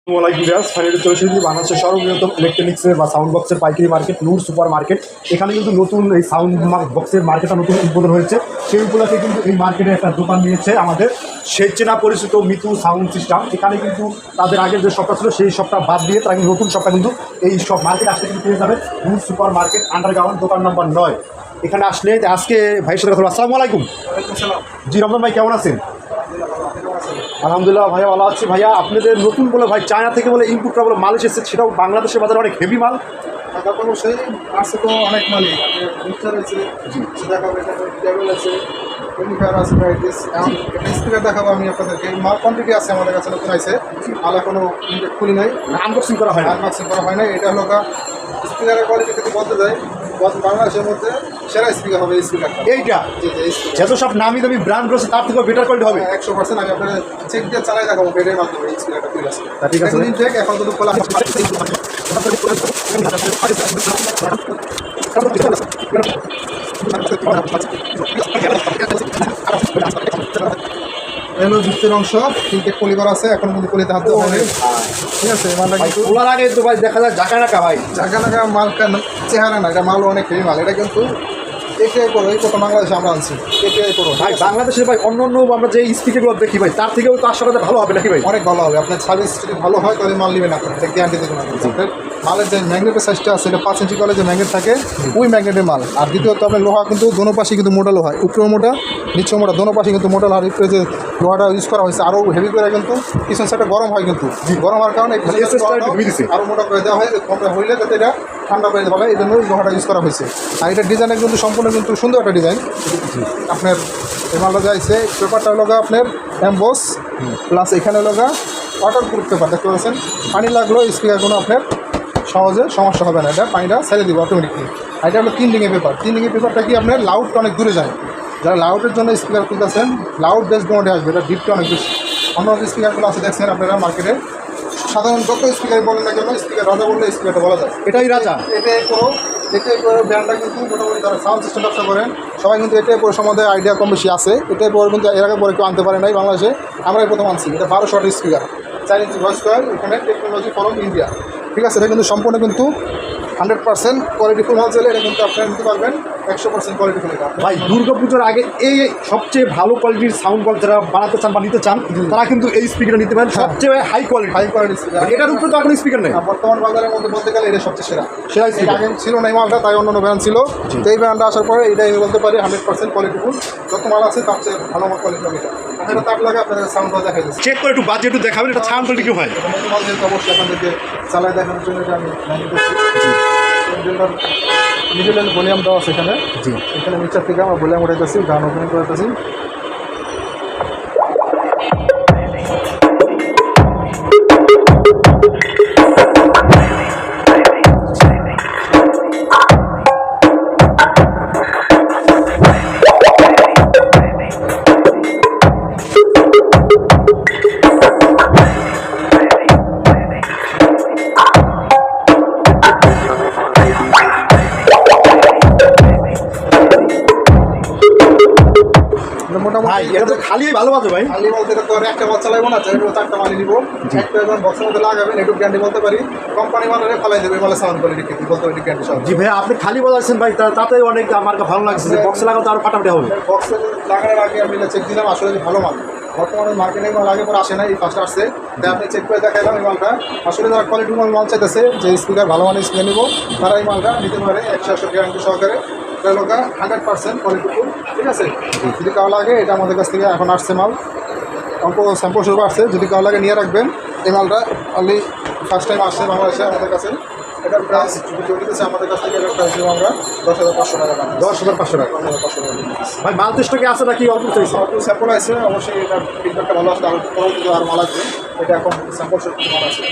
Finally চলে এসেছি বাংলাদেশের সর্ববৃহত্তম ইলেকট্রনিক্সের বা সাউন্ড বক্সের পাইকারি মার্কেট নূর সুপার মার্কেট। এখানে কিন্তু নতুন এই সাউন্ড বক্সের মার্কেটটা নতুন উদ্বোধন হয়েছে। সেই উপলক্ষে কিন্তু এই মার্কেটে একটা দোকান নিয়েছে আমাদের সেই চেনা পরিচিত মিতু সাউন্ড সিস্টেম। এখানে কিন্তু তাদের আগের যে শপটা ছিল সেই শপটা বাদ দিয়ে তারা কিন্তু নতুন শপটা কিন্তু এই সব মার্কেট আসলে কিন্তু পেয়ে যাবে নূর সুপার মার্কেট আন্ডারগ্রাউন্ড দোকান নম্বর 9। এখানে আসলে আজকে ভাইয়ের সাথে কথা বলবো। আসসালামু আলাইকুম। জি রমজান ভাই, কেমন আছেন? আলহামদুলিল্লাহ ভাইয়া ভালো আছি। ভাইয়া আপনাদের নতুন বলে ভাই চায়না থেকে বলে ইনপুটটা বলে মাল এসেছে, সেটাও বাংলাদেশের বাজারে অনেক হেভি মাল। অবশ্যই আছে তো অনেক মালই মিক্সার আছে, দেখাবো টেবিল আছে, ইউনিফায়ার আছে, ভ্যারাইটিস। এখন স্পিকার দেখাবো আমি আপনাদেরকে। মাল কোয়ান্টিটি আছে আমাদের কাছে, নতুন আছে মাল এখনো খুলি নাই, আনবক্সিং করা হয় না। আনবক্সিং করা হয় না। এটা হলো স্পিকারের কোয়ালিটি যদি বলতে যায় বাংলাদেশের মধ্যে সেরা স্পিকার হবে এই স্পিকারটা। এইটা যত সব নামি দামি ব্র্যান্ড রয়েছে তার থেকেও বেটার কোয়ালিটি হবে 100%। আমি আপনাদের চেক দিয়ে চালাই দেখাবো বেডের মাধ্যমে এই স্পিকারটা ঠিক আছে। ঠিক আছে, এখন কিন্তু খোলা এলো ভিতরের অংশ তিনটে পলিবার আছে, এখন কিন্তু পলিতে হাত দেওয়া হয়নি ঠিক আছে। মালটা কিন্তু খোলার আগে তো ভাই দেখা যায় জাকা নাকা ভাই, জায়গা নাকা মাল চেহারা না, এটা মাল অনেক হেভি মাল। এটা কিন্তু এটিআই করো, এই প্রথম বাংলাদেশে আমরা আনছি এটিআই করো ভাই। বাংলাদেশের ভাই অন্য অন্য আমরা যে স্পিকারগুলো দেখি ভাই তার থেকেও তো আশা করা ভালো হবে নাকি ভাই? অনেক ভালো হবে। আপনার সার্ভিস যদি ভালো হয় তাহলে মাল নেবেন, আপনার গ্যারান্টি দেবেন। আপনার মালের যে ম্যাগনেটের সাইজটা আছে এটা 5 ইঞ্চি কলে যে ম্যাগনেট থাকে ওই ম্যাগনেটের মাল। আর দ্বিতীয়ত আপনার লোহা কিন্তু দোনো পাশে কিন্তু মোটা লোহা, উপরেও মোটা নিচেও মোটা, দোনো পাশে কিন্তু মোটা লোহার উপরে যে লোহাটা ইউজ করা হয়েছে আরও হেভি করে, কিন্তু পিছন সাইডটা গরম হয়, কিন্তু গরম হওয়ার কারণে আরও মোটা করে দেওয়া হয়, কমে হইলে যাতে এটা ঠান্ডা করে দেওয়া হয়, এই জন্য লোহাটা ইউজ করা হয়েছে। আর এটা ডিজাইনের কিন্তু সম্পূর্ণ কিন্তু সুন্দর একটা ডিজাইন। আপনার এই মালটা যাইছে পেপারটা লগা আপনার এমবস প্লাস এখানে লগা ওয়াটার প্রুফ পেপার দেখতে পাচ্ছেন। পানি লাগলেও স্পিকারগুলো আপনার সহজে সমস্যা হবে না, এটা পানিটা ছেড়ে দিব অটোমেটিকলি। আর এটা হলো 3 রিংয়ের পেপার। 3 রিংয়ের পেপারটা কি আপনার লাউডটা অনেক দূরে যায়, যারা লাউডের জন্য স্পিকার তুলতেছেন লাউড বেস মোডে আসবে, এটা ডিপটা অনেক বেশি। অন্য স্পিকারগুলো আছে দেখছেন আপনারা মার্কেটে, সাধারণ যত স্পিকার বলেন না কেন স্পিকার রাজা বললে স্পিকারটা বলা যায় এটাই রাজা। এটাই করো, এটাই করে ব্র্যান্ডটা কিন্তু মোটামুটি যারা সাউন্ড সিস্টেম ব্যবসা করেন সবাই কিন্তু এটাই পরে সম্বন্ধে আইডিয়া কম বেশি আছে। এটাই পরে কিন্তু এর আগে পরে কেউ আনতে পারে নাই বাংলাদেশে, আমরাই প্রথম আনছি। এটা 12 shot speaker, 4 inch voice coil, এখানে টেকনোলজি ফ্রম ইন্ডিয়া ঠিক আছে। এটা কিন্তু সম্পূর্ণ কিন্তু 100% কোয়ালিটিফুল মাল চলে। এটা কিন্তু আপনারা নিতে পারবেন 100% কোয়ালিটিফুল। এটা ভাই দুর্গাপুজোর আগে এই সবচেয়ে ভালো কোয়ালিটির সাউন্ড বল যারা বানাতে চান বা নিতে চান তারা কিন্তু এই স্পিকার নিতে পারেন, সবচেয়ে হাই কোয়ালিটি স্পিকার। এটার উপরে তো এখন স্পিকার নেই বর্তমান বাজারের মধ্যে বলতে গেলে এটা সবচেয়ে সেরা স্পিকার। আগে ছিল না এই মালটা, তাই অন্য ব্র্যান্ড ছিল। তো এই ব্র্যান্ডটা আসার পরে এটাই আমি বলতে পারি 100% কোয়ালিটিফুল। যত মাল আছে তার চেয়ে ভালো মাল কোয়ালিটি হবে এটা। আপনারা তার লাগে আপনাদের সাউন্ডটা দেখাই দিচ্ছি, চেক করে একটু বাজেট একটু দেখাবেন এটা সাউন্ড কোয়ালিটি কি হয়। নতুন মাল যেহেতু অবশ্যই আপনাদেরকে চালায় দেখানোর জন্য এটা আমি ম্যানেজ করছি। মিডিল ভলিউম দেওয়া আছে এখানে, এখানে নিচের থেকে আমরা ভলিউম উঠাইতেছি, গান ওপেনিং করতেছি। খালি ভালো বাজে ভাই, খালি বলতে তো একটা মাল চালাবো না, 4টা মালই নিব। একটা যখন বক্সের মধ্যে লাগাবেন একটু গ্যারান্টি বলতে পারি, কোম্পানি মালের ফেলাই দেবে মালের সাউন্ড কোয়ালিটি কিন্তু বলতে পারি গ্যারান্টি সব। জি ভাই আপনি খালি বাজাচ্ছেন ভাই, তাতে অনেক আমার ভালো লাগছে। বক্সে লাগাতে আরো ফাটাফাটি হবে। বক্সে লাগানোর আগে আমি চেক দিলাম আসলে ভালো মাল। বর্তমানে মার্কেটে মাল আগে পরে আসে না, এই ফার্স্ট আসছে, তাই আপনি চেক করে দেখাইলাম এই মালটা। আসলে যারা কোয়ালিটি মাল চাইতেছে যে স্পিকার ভালো মানের স্পিকার নিব তারা এই মালটা নিতে পারে 100% গ্যারান্টি সহকারে। এটা লোকা 100% কোয়ালিটিফুল ঠিক আছে। যদি কারো লাগে এটা আমাদের কাছ থেকে এখন আসছে মাল, অল্প স্যাম্পল শুরু আসছে, যদি কারো লাগে নিয়ে রাখবেন। এই মালটা অনলি ফার্স্ট টাইম আসছে বাংলাদেশে আমাদের কাছে। এটার প্রাইস চলতেছে আমাদের কাছ থেকে, এটার প্রাইস দেবো আমরা 10,500 টাকা। 10,500 টাকা ভাই। মাল স্টকে আছে নাকি অল্প চাইছে? অল্প স্যাম্পল আছে, অবশ্যই এটার ফিডব্যাকটা ভালো আসলে আরও পরবর্তীতে আরও মাল আসবে। এটা এখন স্যাম্পল মাল আছে।